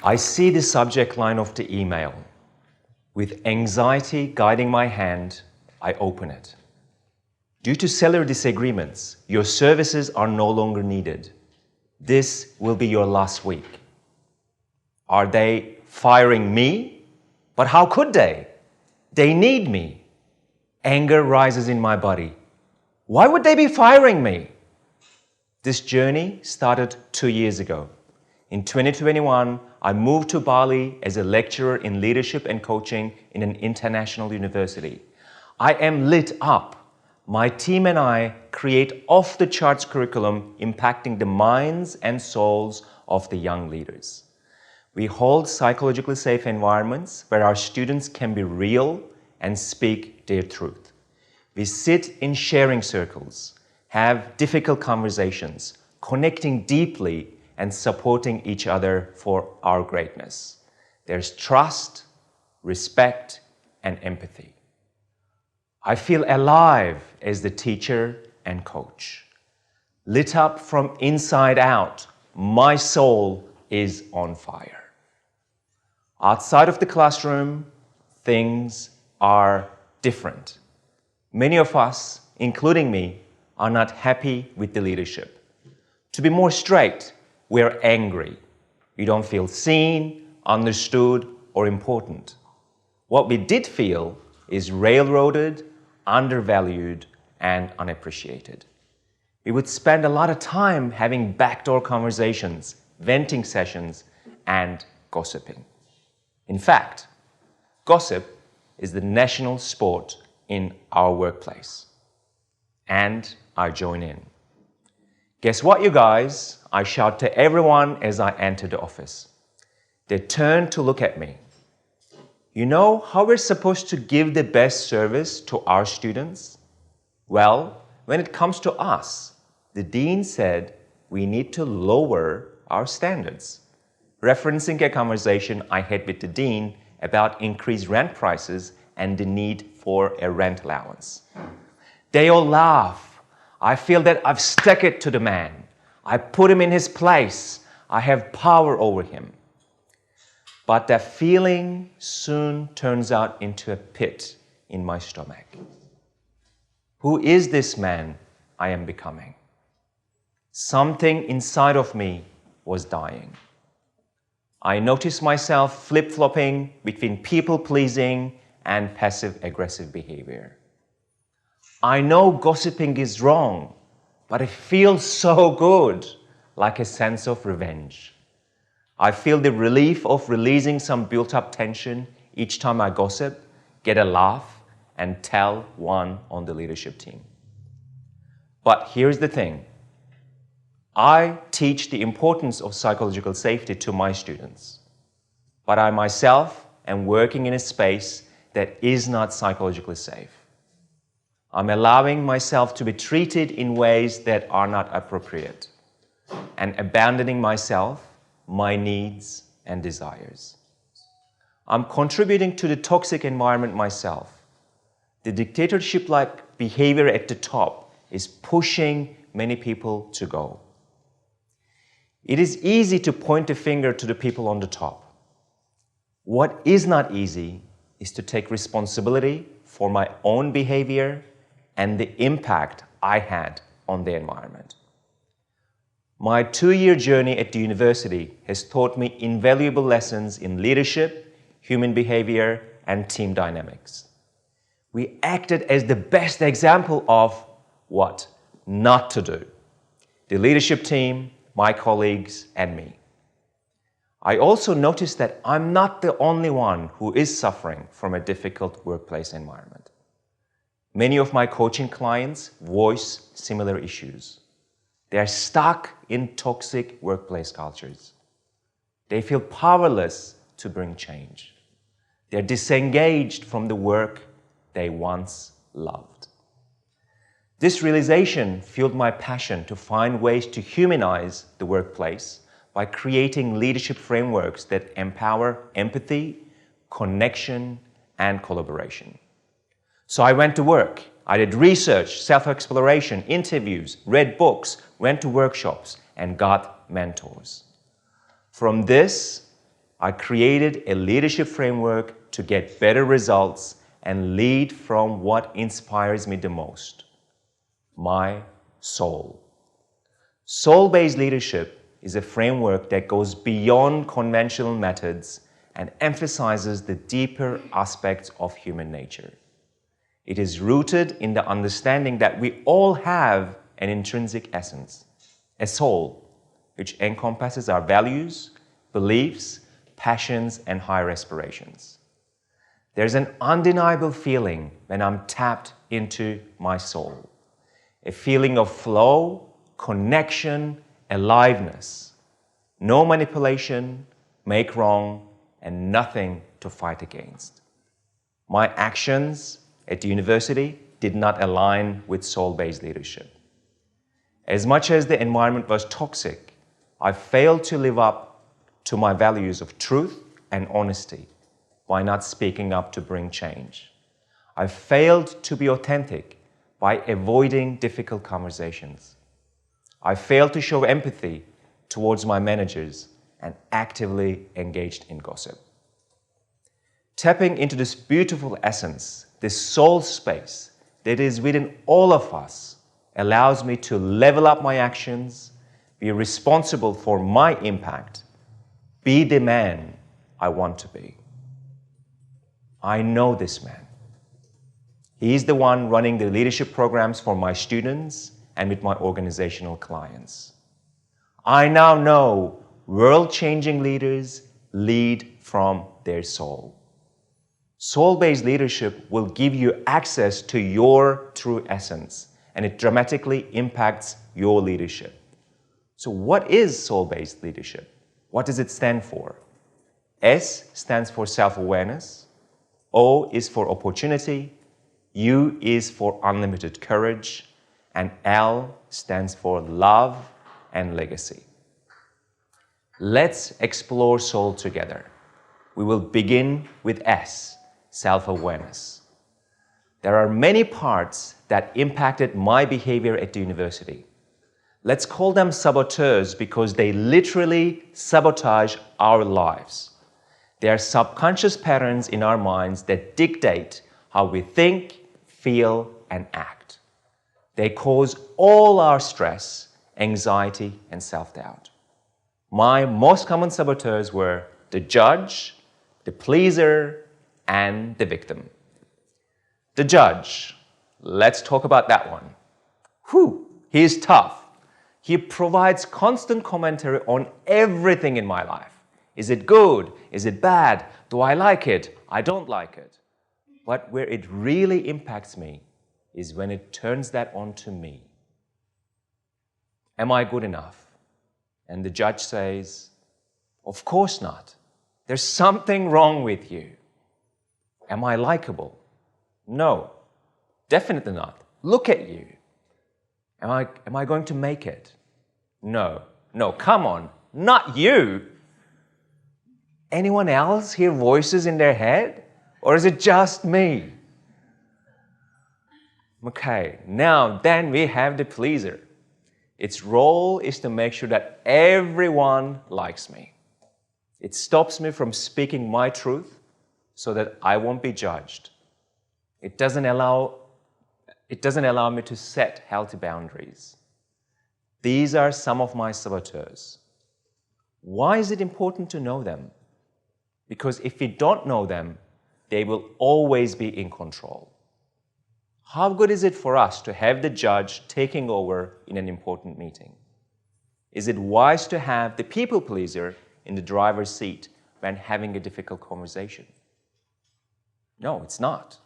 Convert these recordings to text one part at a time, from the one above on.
I see the subject line of the email. With anxiety guiding my hand, I open it. Due to seller disagreements, your services are no longer needed. This will be your last week. Are they firing me? But how could they? They need me. Anger rises in my body. Why would they be firing me? This journey started 2 years ago. In 2021, I moved to Bali as a lecturer in leadership and coaching in an international university. I am lit up. My team and I create off-the-charts curriculum impacting the minds and souls of the young leaders. We hold psychologically safe environments where our students can be real and speak their truth. We sit in sharing circles, have difficult conversations, connecting deeply and supporting each other for our greatness. There's trust, respect, and empathy. I feel alive as the teacher and coach. Lit up from inside out, my soul is on fire. Outside of the classroom, things are different. Many of us, including me, are not happy with the leadership. To be more straight, we're angry. We don't feel seen, understood, or important. What we did feel is railroaded, undervalued, and unappreciated. We would spend a lot of time having backdoor conversations, venting sessions, and gossiping. In fact, gossip is the national sport in our workplace. And I join in. Guess what, you guys? I shout to everyone as I enter the office. They turn to look at me. You know how we're supposed to give the best service to our students? Well, when it comes to us, the dean said we need to lower our standards, referencing a conversation I had with the dean about increased rent prices and the need for a rent allowance. They all laugh. I feel that I've stuck it to the man. I put him in his place. I have power over him. But that feeling soon turns out into a pit in my stomach. Who is this man I am becoming? Something inside of me was dying. I noticed myself flip-flopping between people-pleasing and passive-aggressive behavior. I know gossiping is wrong, but it feels so good, like a sense of revenge. I feel the relief of releasing some built-up tension each time I gossip, get a laugh, and tell one on the leadership team. But here's the thing. I teach the importance of psychological safety to my students, but I myself am working in a space that is not psychologically safe. I'm allowing myself to be treated in ways that are not appropriate and abandoning myself, my needs, and desires. I'm contributing to the toxic environment myself. The dictatorship-like behavior at the top is pushing many people to go. It is easy to point a finger to the people on the top. What is not easy is to take responsibility for my own behavior and the impact I had on the environment. My 2-year journey at the university has taught me invaluable lessons in leadership, human behavior, and team dynamics. We acted as the best example of what not to do. The leadership team, my colleagues, and me. I also noticed that I'm not the only one who is suffering from a difficult workplace environment. Many of my coaching clients voice similar issues. They are stuck in toxic workplace cultures. They feel powerless to bring change. They're disengaged from the work they once loved. This realization fueled my passion to find ways to humanize the workplace by creating leadership frameworks that empower empathy, connection, and collaboration. So I went to work. I did research, self-exploration, interviews, read books, went to workshops, and got mentors. From this, I created a leadership framework to get better results and lead from what inspires me the most, my soul. Soul-based leadership is a framework that goes beyond conventional methods and emphasizes the deeper aspects of human nature. It is rooted in the understanding that we all have an intrinsic essence, a soul, which encompasses our values, beliefs, passions, and higher aspirations. There's an undeniable feeling when I'm tapped into my soul, a feeling of flow, connection, aliveness. No manipulation, make wrong, and nothing to fight against. My actions at the university did not align with soul-based leadership. As much as the environment was toxic, I failed to live up to my values of truth and honesty by not speaking up to bring change. I failed to be authentic by avoiding difficult conversations. I failed to show empathy towards my managers and actively engaged in gossip. Tapping into this beautiful essence, this soul space that is within all of us, allows me to level up my actions, be responsible for my impact, be the man I want to be. I know this man. He's the one running the leadership programs for my students and with my organizational clients. I now know world-changing leaders lead from their soul. Soul-based leadership will give you access to your true essence, and it dramatically impacts your leadership. So what is soul-based leadership? What does it stand for? S stands for self-awareness. O is for opportunity. U is for unlimited courage. And L stands for love and legacy. Let's explore soul together. We will begin with S, self-awareness. There are many parts that impacted my behavior at the university. Let's call them saboteurs because they literally sabotage our lives. They are subconscious patterns in our minds that dictate how we think, feel, and act. They cause all our stress, anxiety, and self-doubt. My most common saboteurs were the judge, the pleaser, and the victim. The judge, let's talk about that one. He is tough. He provides constant commentary on everything in my life. Is it good? Is it bad? Do I like it? I don't like it. But where it really impacts me is when it turns that on to me. Am I good enough? And the judge says, of course not. There's something wrong with you. Am I likable? No, definitely not. Look at you. Am I going to make it? No, come on, not you. Anyone else hear voices in their head? Or is it just me? Okay, now then we have the pleaser. Its role is to make sure that everyone likes me. It stops me from speaking my truth so that I won't be judged. It doesn't allow me to set healthy boundaries. These are some of my saboteurs. Why is it important to know them? Because if we don't know them, they will always be in control. How good is it for us to have the judge taking over in an important meeting? Is it wise to have the people pleaser in the driver's seat when having a difficult conversation? No, it's not.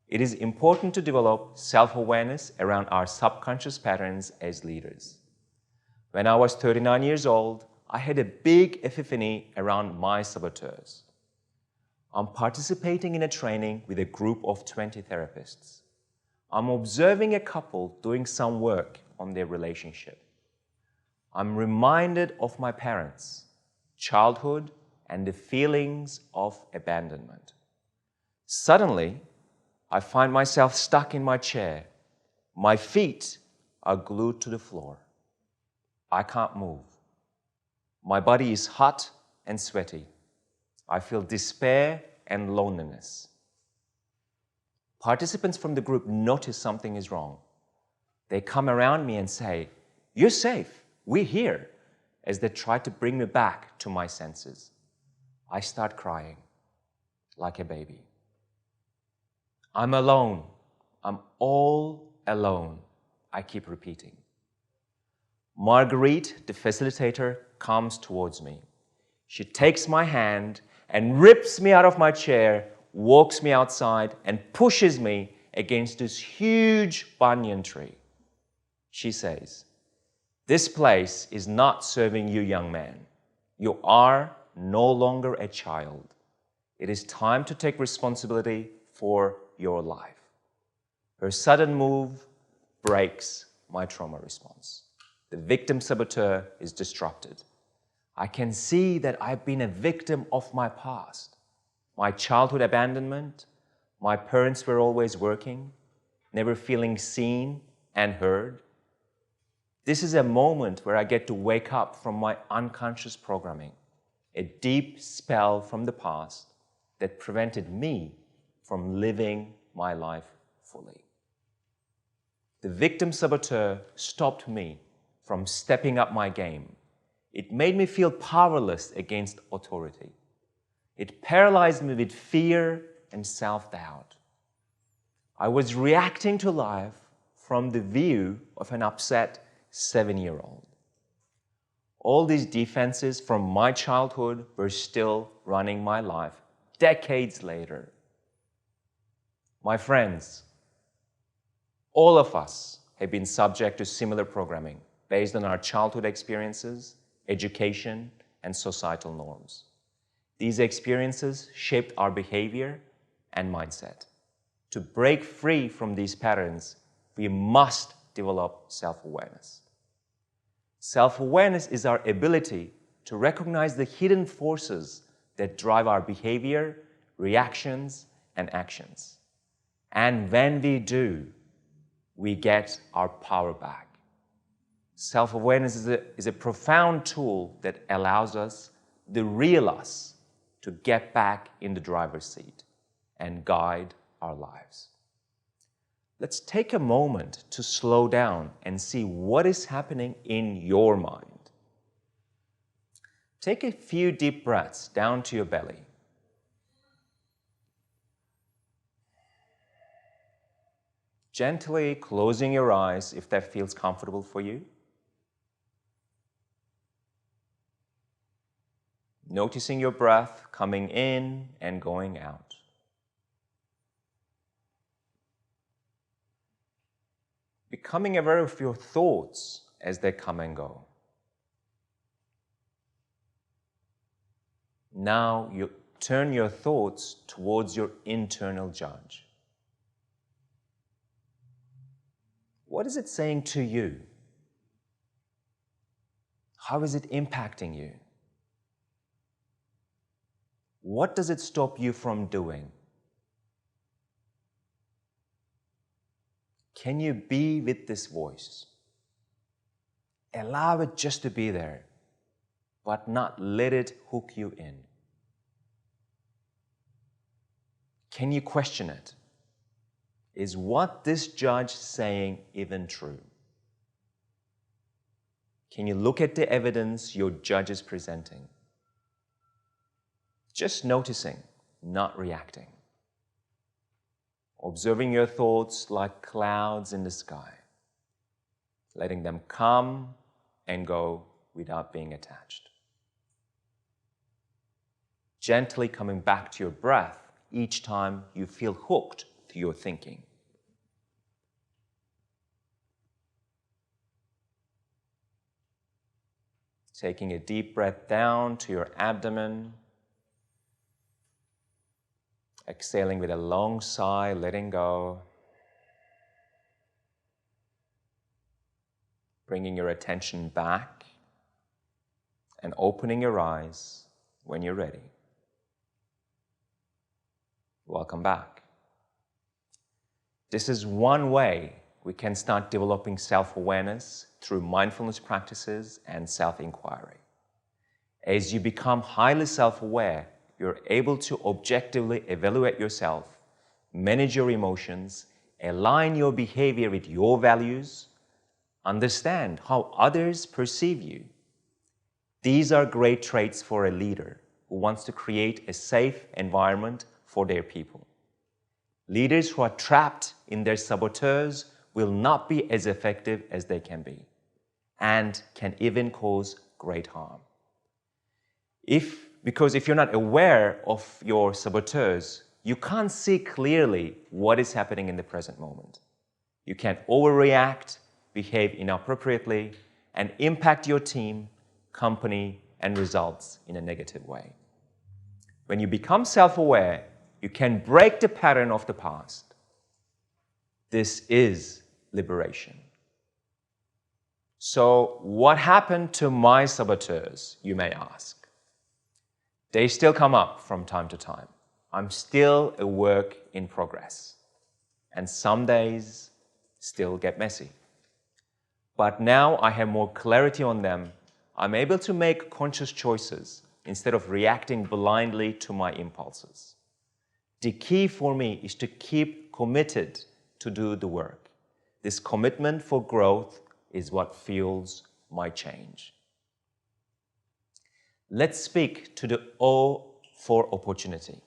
It is important to develop self-awareness around our subconscious patterns as leaders. When I was 39 years old, I had a big epiphany around my saboteurs. I'm participating in a training with a group of 20 therapists. I'm observing a couple doing some work on their relationship. I'm reminded of my parents, childhood, and the feelings of abandonment. Suddenly, I find myself stuck in my chair. My feet are glued to the floor. I can't move. My body is hot and sweaty. I feel despair and loneliness. Participants from the group notice something is wrong. They come around me and say, "You're safe, we're here," as they try to bring me back to my senses. I start crying like a baby. I'm alone. I'm all alone, I keep repeating. Marguerite, the facilitator, comes towards me. She takes my hand and rips me out of my chair, walks me outside, and pushes me against this huge banyan tree. She says, "This place is not serving you, young man. You are no longer a child. It is time to take responsibility for your life." Her sudden move breaks my trauma response. The victim saboteur is disrupted. I can see that I've been a victim of my past. My childhood abandonment, my parents were always working, never feeling seen and heard. This is a moment where I get to wake up from my unconscious programming, a deep spell from the past that prevented me from living my life fully. The victim saboteur stopped me from stepping up my game. It made me feel powerless against authority. It paralyzed me with fear and self-doubt. I was reacting to life from the view of an upset 7-year-old. All these defenses from my childhood were still running my life decades later. My friends, all of us have been subject to similar programming based on our childhood experiences, education, and societal norms. These experiences shaped our behavior and mindset. To break free from these patterns, we must develop self-awareness. Self-awareness is our ability to recognize the hidden forces that drive our behavior, reactions, and actions. And when we do, we get our power back. Self-awareness is a profound tool that allows us, the real us, to get back in the driver's seat and guide our lives. Let's take a moment to slow down and see what is happening in your mind. Take a few deep breaths down to your belly. Gently closing your eyes if that feels comfortable for you. Noticing your breath coming in and going out. Becoming aware of your thoughts as they come and go. Now you turn your thoughts towards your internal judge. What is it saying to you? How is it impacting you? What does it stop you from doing? Can you be with this voice? Allow it just to be there, but not let it hook you in. Can you question it? Is what this judge saying even true? Can you look at the evidence your judge is presenting? Just noticing, not reacting. Observing your thoughts like clouds in the sky, letting them come and go without being attached. Gently coming back to your breath each time you feel hooked to your thinking. Taking a deep breath down to your abdomen. Exhaling with a long sigh, letting go. Bringing your attention back and opening your eyes when you're ready. Welcome back. This is one way we can start developing self-awareness through mindfulness practices and self-inquiry. As you become highly self-aware, you're able to objectively evaluate yourself, manage your emotions, align your behavior with your values, understand how others perceive you. These are great traits for a leader who wants to create a safe environment for their people. Leaders who are trapped in their saboteurs will not be as effective as they can be and can even cause great harm. Because if you're not aware of your saboteurs, you can't see clearly what is happening in the present moment. You can overreact, behave inappropriately, and impact your team, company, and results in a negative way. When you become self-aware, you can break the pattern of the past. This is liberation. So, what happened to my saboteurs, you may ask? They still come up from time to time. I'm still a work in progress. And some days still get messy. But now I have more clarity on them. I'm able to make conscious choices instead of reacting blindly to my impulses. The key for me is to keep committed to do the work. This commitment for growth is what fuels my change. Let's speak to the O for opportunity.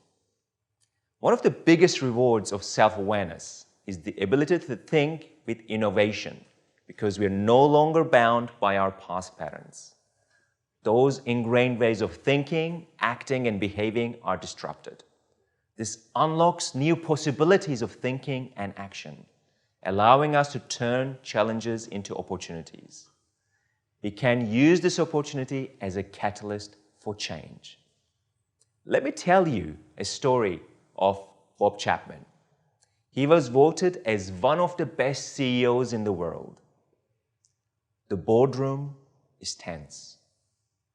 One of the biggest rewards of self-awareness is the ability to think with innovation because we are no longer bound by our past patterns. Those ingrained ways of thinking, acting, and behaving are disrupted. This unlocks new possibilities of thinking and action, allowing us to turn challenges into opportunities. We can use this opportunity as a catalyst for change. Let me tell you a story of Bob Chapman. He was voted as one of the best CEOs in the world. The boardroom is tense.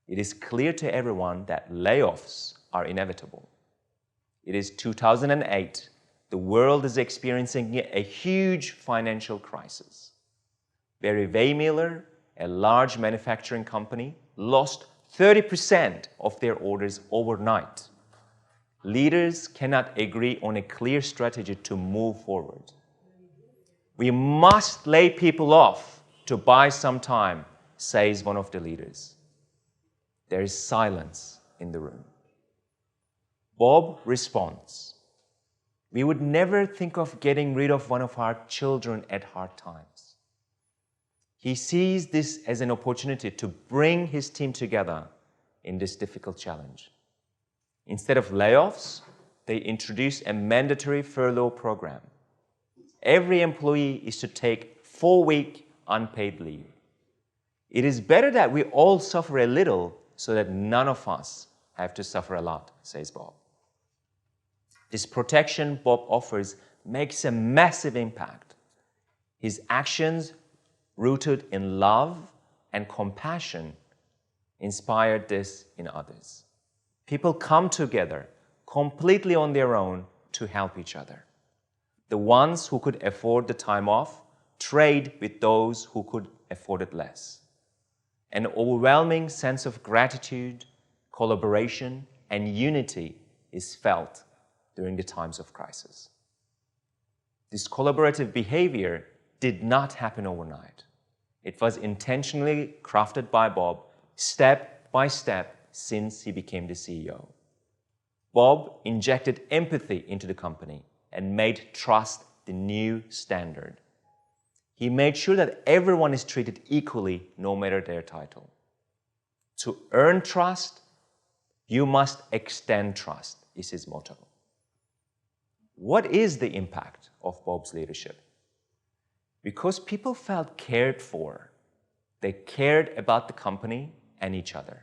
It is clear to everyone that layoffs are inevitable. It is 2008. The world is experiencing a huge financial crisis. Barry Wehmiller, a large manufacturing company, lost 30% of their orders overnight. Leaders cannot agree on a clear strategy to move forward. We must lay people off to buy some time, says one of the leaders. There is silence in the room. Bob responds, "We would never think of getting rid of one of our children at hard times." He sees this as an opportunity to bring his team together in this difficult challenge. Instead of layoffs, they introduce a mandatory furlough program. Every employee is to take 4-week unpaid leave. It is better that we all suffer a little so that none of us have to suffer a lot, says Bob. This protection Bob offers makes a massive impact. His actions, rooted in love and compassion, inspired this in others. People come together completely on their own to help each other. The ones who could afford the time off trade with those who could afford it less. An overwhelming sense of gratitude, collaboration, and unity is felt during the times of crisis. This collaborative behavior did not happen overnight. It was intentionally crafted by Bob step by step since he became the CEO. Bob injected empathy into the company and made trust the new standard. He made sure that everyone is treated equally, no matter their title. To earn trust, you must extend trust, is his motto. What is the impact of Bob's leadership? Because people felt cared for, they cared about the company and each other.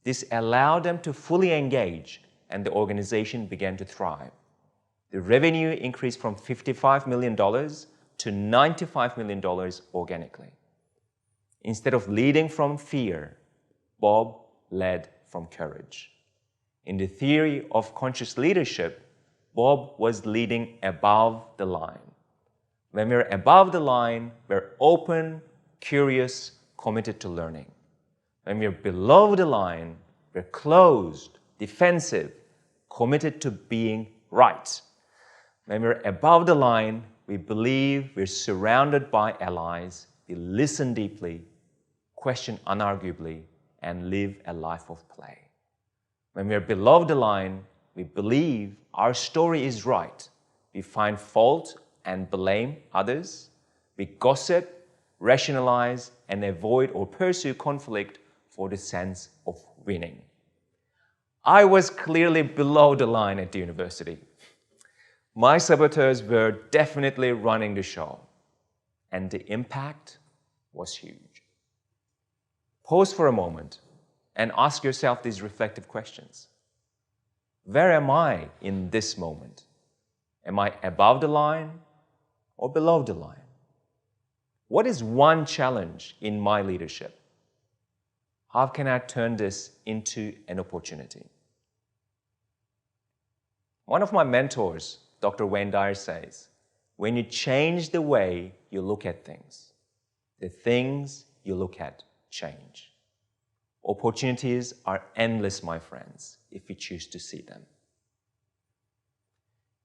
This allowed them to fully engage, and the organization began to thrive. The revenue increased from $55 million to $95 million organically. Instead of leading from fear, Bob led from courage. In the theory of conscious leadership, Bob was leading above the line. When we're above the line, we're open, curious, committed to learning. When we're below the line, we're closed, defensive, committed to being right. When we're above the line, we believe we're surrounded by allies, we listen deeply, question unarguably, and live a life of play. When we're below the line, we believe our story is right. We find fault and blame others. We gossip, rationalize, and avoid or pursue conflict for the sense of winning. I was clearly below the line at the university. My saboteurs were definitely running the show, and the impact was huge. Pause for a moment and ask yourself these reflective questions. Where am I in this moment? Am I above the line or below the line? What is one challenge in my leadership? How can I turn this into an opportunity? One of my mentors, Dr. Wayne Dyer, says, when you change the way you look at things, the things you look at change. Opportunities are endless, my friends, if we choose to see them.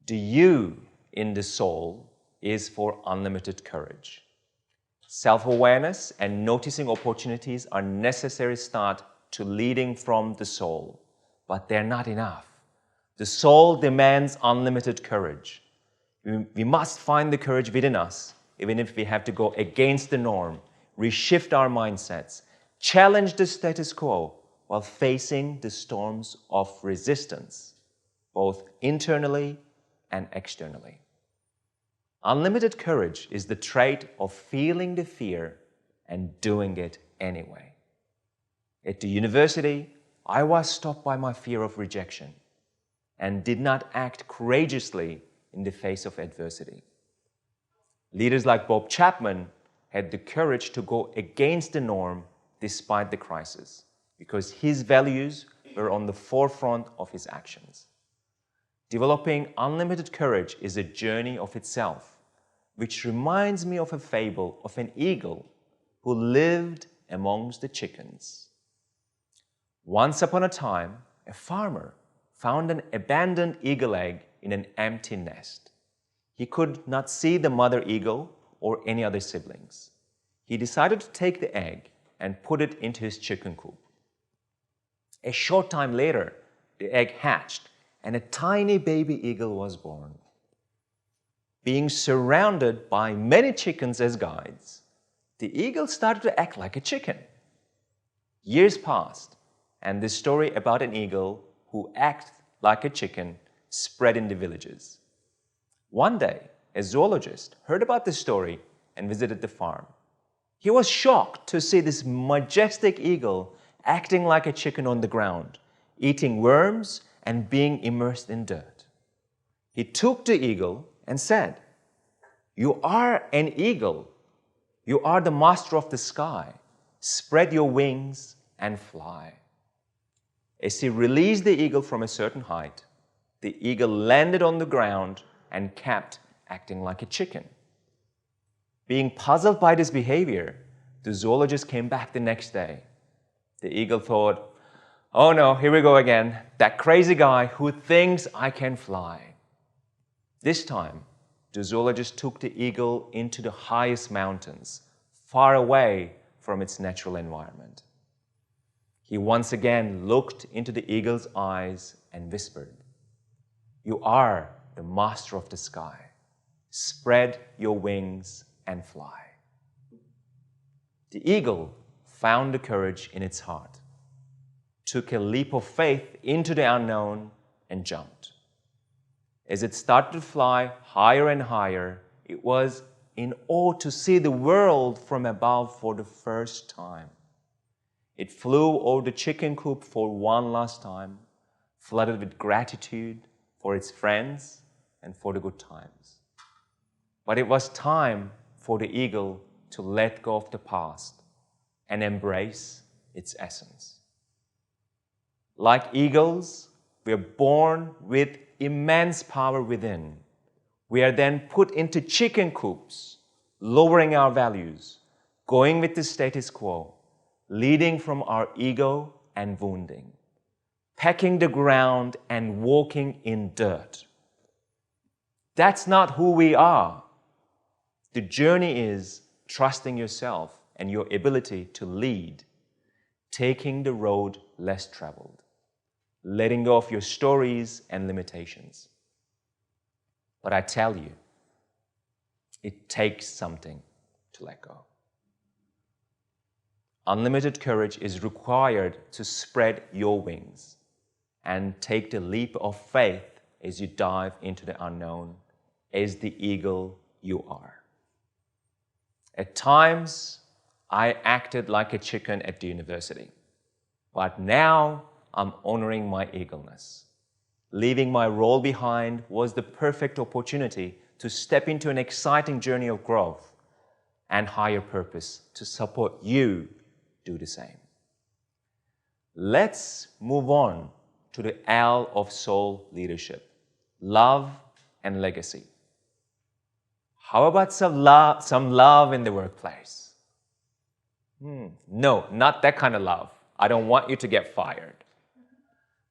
The you in the soul is for unlimited courage. Self-awareness and noticing opportunities are necessary start to leading from the soul, but they're not enough. The soul demands unlimited courage. We must find the courage within us, even if we have to go against the norm, reshift our mindsets, challenge the status quo while facing the storms of resistance, both internally and externally. Unlimited courage is the trait of feeling the fear and doing it anyway. At the university, I was stopped by my fear of rejection and did not act courageously in the face of adversity. Leaders like Bob Chapman had the courage to go against the norm despite the crisis, because his values were on the forefront of his actions. Developing unlimited courage is a journey of itself, which reminds me of a fable of an eagle who lived amongst the chickens. Once upon a time, a farmer found an abandoned eagle egg in an empty nest. He could not see the mother eagle or any other siblings. He decided to take the egg and put it into his chicken coop. A short time later, the egg hatched and a tiny baby eagle was born. Being surrounded by many chickens as guides, the eagle started to act like a chicken. Years passed, and the story about an eagle who acted like a chicken spread in the villages. One day, a zoologist heard about this story and visited the farm. He was shocked to see this majestic eagle acting like a chicken on the ground, eating worms and being immersed in dirt. He took the eagle and said, "You are an eagle. You are the master of the sky. Spread your wings and fly." As he released the eagle from a certain height, the eagle landed on the ground and kept acting like a chicken. Being puzzled by this behavior, the zoologist came back the next day. The eagle thought, "Oh no, here we go again. That crazy guy who thinks I can fly." This time, the zoologist took the eagle into the highest mountains, far away from its natural environment. He once again looked into the eagle's eyes and whispered, "You are the master of the sky. Spread your wings and fly." The eagle found the courage in its heart, took a leap of faith into the unknown, and jumped. As it started to fly higher and higher, it was in awe to see the world from above for the first time. It flew over the chicken coop for one last time, flooded with gratitude for its friends and for the good times. But it was time for the eagle to let go of the past and embrace its essence. Like eagles, we are born with immense power within. We are then put into chicken coops, lowering our values, going with the status quo, leading from our ego and wounding. pecking the ground and walking in dirt. That's not who we are. The journey is trusting yourself and your ability to lead, taking the road less traveled, letting go of your stories and limitations. But I tell you, it takes something to let go. Unlimited courage is required to spread your wings and take the leap of faith as you dive into the unknown, as the eagle you are. At times, I acted like a chicken at the university, but now I'm honoring my eagleness. Leaving my role behind was the perfect opportunity to step into an exciting journey of growth and higher purpose to support you do the same. Let's move on to the L of soul leadership, love and legacy. How about some love in the workplace? No, not that kind of love. I don't want you to get fired.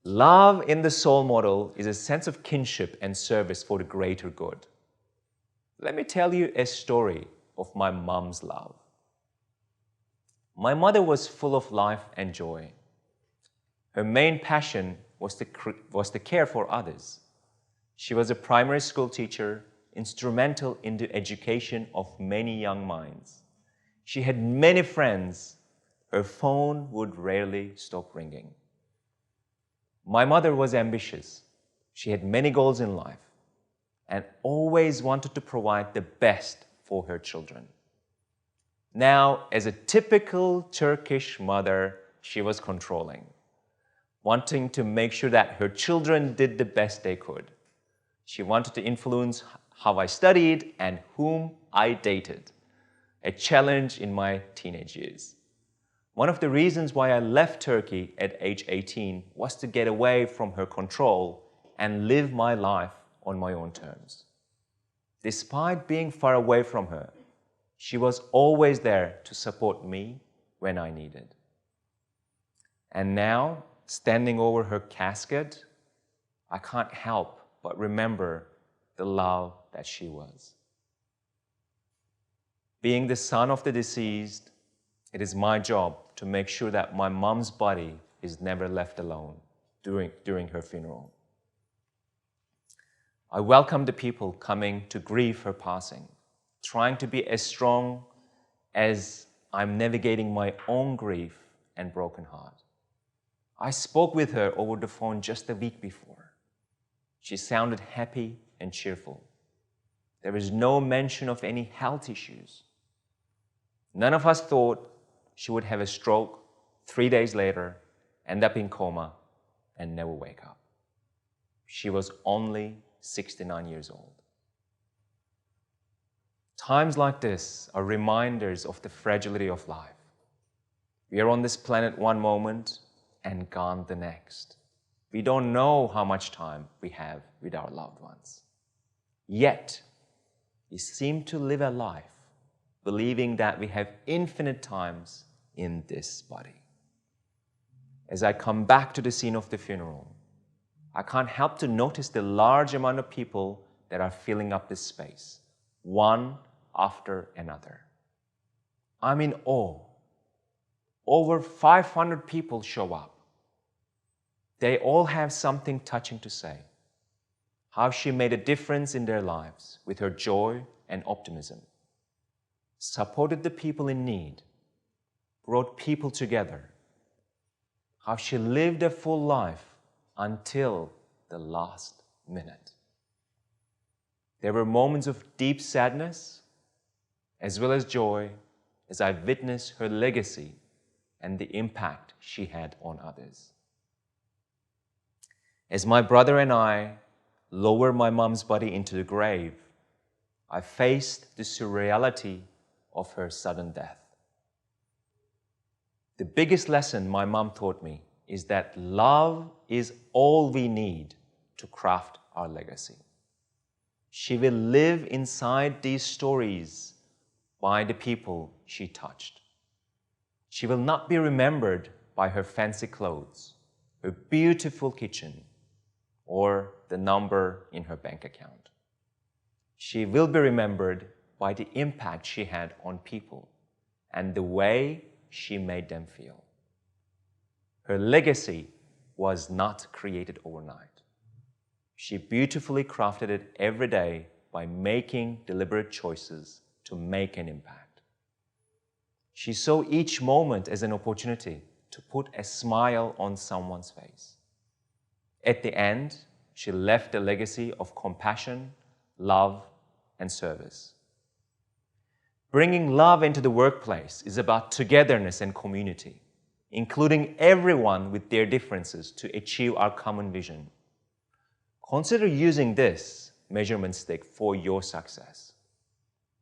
Love in the soul model is a sense of kinship and service for the greater good. Let me tell you a story of my mom's love. My mother was full of life and joy. Her main passion was to care for others. She was a primary school teacher, instrumental in the education of many young minds. She had many friends. Her phone would rarely stop ringing. My mother was ambitious. She had many goals in life and always wanted to provide the best for her children. Now, as a typical Turkish mother, she was controlling, wanting to make sure that her children did the best they could. She wanted to influence how I studied and whom I dated, a challenge in my teenage years. One of the reasons why I left Turkey at age 18 was to get away from her control and live my life on my own terms. Despite being far away from her, she was always there to support me when I needed. And now, standing over her casket, I can't help but remember the love that she was. Being the son of the deceased, it is my job to make sure that my mom's body is never left alone during her funeral. I welcome the people coming to grieve her passing, trying to be as strong as I'm navigating my own grief and broken heart. I spoke with her over the phone just a week before. She sounded happy and cheerful. There was no mention of any health issues. None of us thought she would have a stroke 3 days later, end up in coma, and never wake up. She was only 69 years old. Times like this are reminders of the fragility of life. We are on this planet one moment and gone the next. We don't know how much time we have with our loved ones. Yet, we seem to live a life believing that we have infinite times in this body. As I come back to the scene of the funeral, I can't help to notice the large amount of people that are filling up this space, one after another. I'm in awe. Over 500 people show up. They all have something touching to say. How she made a difference in their lives with her joy and optimism, supported the people in need, brought people together. How she lived a full life until the last minute. There were moments of deep sadness as well as joy as I witnessed her legacy and the impact she had on others. As my brother and I lowered my mom's body into the grave, I faced the surreality of her sudden death. The biggest lesson my mom taught me is that love is all we need to craft our legacy. She will live inside these stories by the people she touched. She will not be remembered by her fancy clothes, her beautiful kitchen, or the number in her bank account. She will be remembered by the impact she had on people and the way she made them feel. Her legacy was not created overnight. She beautifully crafted it every day by making deliberate choices to make an impact. She saw each moment as an opportunity to put a smile on someone's face. At the end, she left a legacy of compassion, love, and service. Bringing love into the workplace is about togetherness and community, including everyone with their differences to achieve our common vision. Consider using this measurement stick for your success.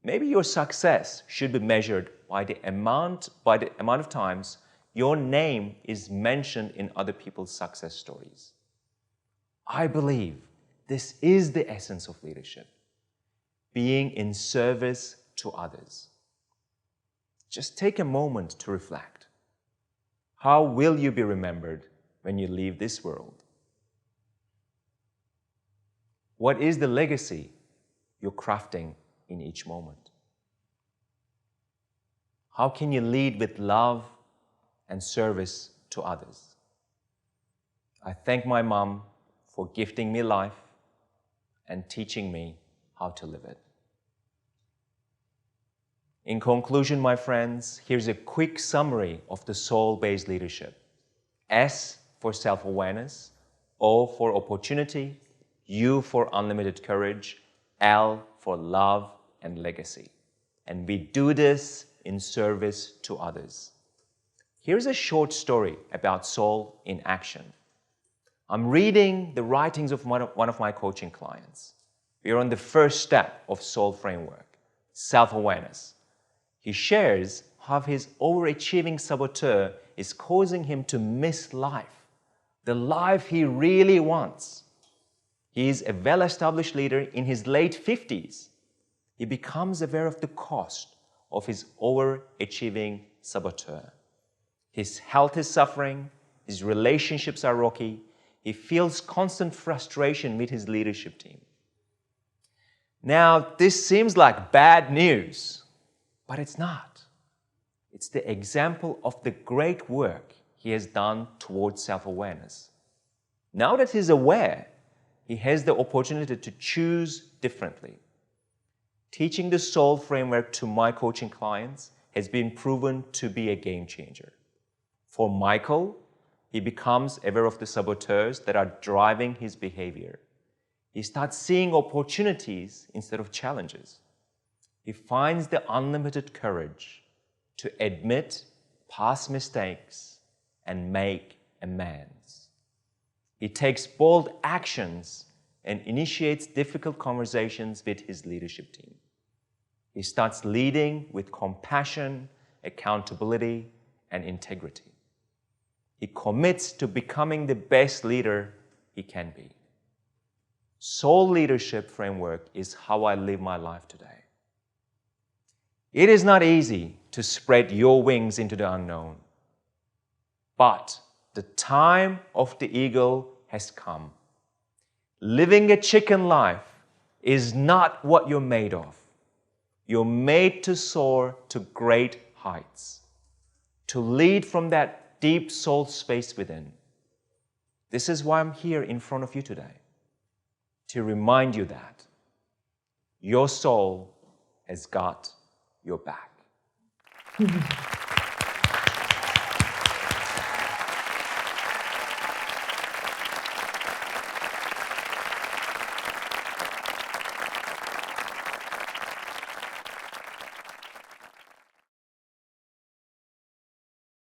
Maybe your success should be measured by the amount of times your name is mentioned in other people's success stories. I believe this is the essence of leadership, being in service to others. Just take a moment to reflect. How will you be remembered when you leave this world? What is the legacy you're crafting in each moment? How can you lead with love and service to others? I thank my mom for gifting me life and teaching me how to live it. In conclusion, my friends, here's a quick summary of the soul-based leadership. S for self-awareness, O for opportunity, U for unlimited courage, L for love and legacy. And we do this in service to others. Here's a short story about soul in action. I'm reading the writings of one of my coaching clients. We are on the first step of soul framework, self-awareness. He shares how his overachieving saboteur is causing him to miss life, the life he really wants. He is a well-established leader in his late 50s. He becomes aware of the cost of his overachieving saboteur. His health is suffering, his relationships are rocky, he feels constant frustration with his leadership team. Now, this seems like bad news, but it's not. It's the example of the great work he has done towards self-awareness. Now that he's aware, he has the opportunity to choose differently. Teaching the soul framework to my coaching clients has been proven to be a game changer. For Michael, he becomes aware of the saboteurs that are driving his behavior. He starts seeing opportunities instead of challenges. He finds the unlimited courage to admit past mistakes and make amends. He takes bold actions and initiates difficult conversations with his leadership team. He starts leading with compassion, accountability, and integrity. He commits to becoming the best leader he can be. Soul leadership framework is how I live my life today. It is not easy to spread your wings into the unknown, but the time of the eagle has come. Living a chicken life is not what you're made of. You're made to soar to great heights, to lead from that deep soul space within. This is why I'm here in front of you today, to remind you that your soul has got your back.